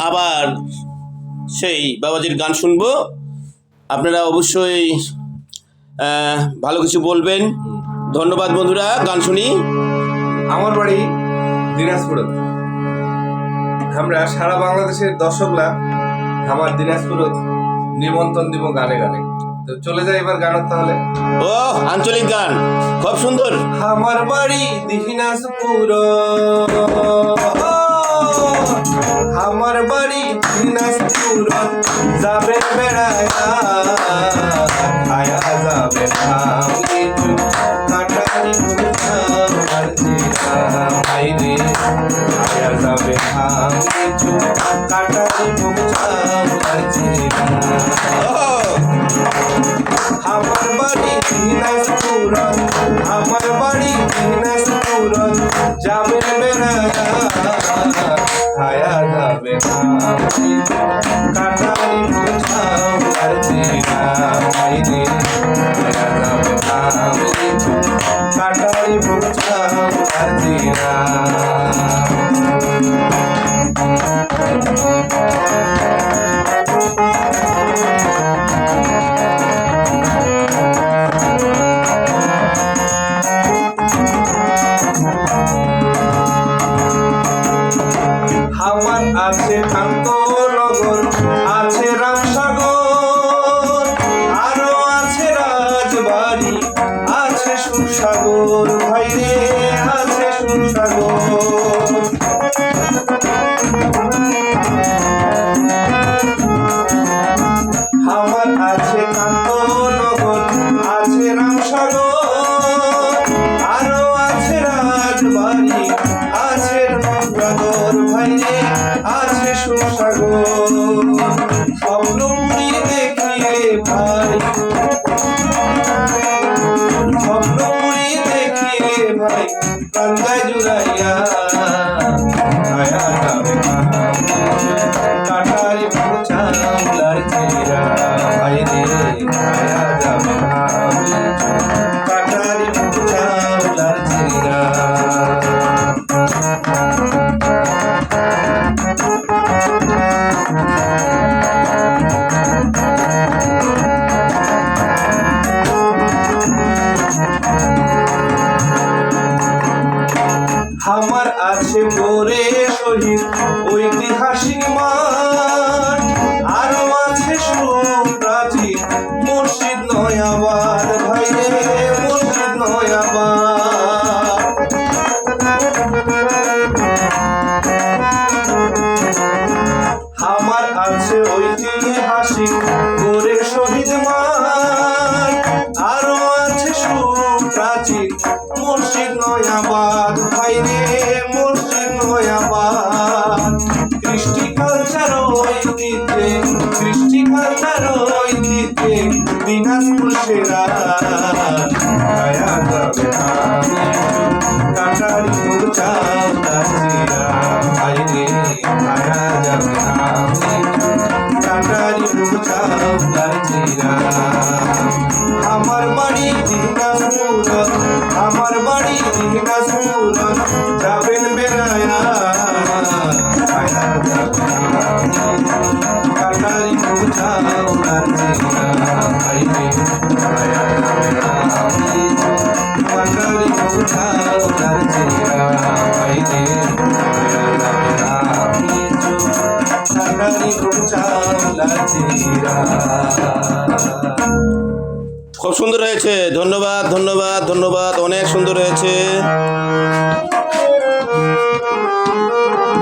আবার সেই বাবাজির গান শুনবো। আপনারা অবশ্যই ভালো কিছু বলবেন। ধন্যবাদ বন্ধুরা, গান শুনি। আমার বাড়ি দিনাজপুরে। আমরা সারা বাংলাদেশের দর্শকরা আমার দিনাজপুরে নিমন্ত্রণ দিব গানে গানে। তো চলে যাই এবার গানের তাহলে। ও আঞ্চলিক গান খুব সুন্দর। আমার বাড়ি দিনাজপুর, আমার বাড়ি দিনাজপুর, যাবে বেড়ায় খায়া যাবে কাটারি ভাইরে খায়া যাবে কাটারি আমার বাড়ি দিনাজপুর, আমার বাড়ি দিনাজপুর, যাবে বেড়ায় খায়া যাবে কাটারি ভাইরে খায়া যাবে কাটারি আমার আছে কান্তনগর, আছে রামসাগর, আরো আছে রাজবাড়ি, আছে সুরসাগর ভাইরে, আছে সুরসাগর। আমার আছে কান্তনগর, আছে রামসাগর, আরো আছে রাজবাড়ি, আছে সুরসাগর ভাইরে, আছে সুরসাগর। স্বপ্নপুরি দেখিলে ভাই, স্বপ্নপুরি দেখিলে ভাই, কান্দায় জুড়াইয়া খায়া যাবে কাটারি চাউলার চিরা ভাইরে, খায়া যাবে কাটারি চাউলার চিরা। আমার আছে গোরে শহীদ ঐতিহাসিক মাঠ, আরো আছে সুপ্রাচীন মসজিদ নয়াবাদ ভাইরে, মসজিদ নয়াবাদ। আমার আছে ঐতিহাসিক গোরে শহীদ মাঠ, আরো আছে সুপ্রাচীন মসজিদ নয়াবাদ ভাইরে, মসজিদ নয়াবাদ। কৃষ্টি কালচার ঐতিহ্যে, কৃষ্টি কালচার ঐতিহ্যে দিনাজপুর সেরা। খায়া যাবে কাটারি চাউলার চিরা ভাইরে, খায়া যাবে কাটারি চাউলার চিরা। আমার বাড়ি দিনাজপুর, আমার বাড়ি দিনাজপুর, যাবেন বেড়ায়া খায়া যাবে কাটারি চাউলার চিরা ভাইরে, খায়া যাবে কাটারি চাউলার চিরা ভাইরে, খায়া যাবে কাটারি চাউলার চিরা। খুব সুন্দর হয়েছে। ধন্যবাদ ধন্যবাদ ধন্যবাদ, অনেক সুন্দর হয়েছে।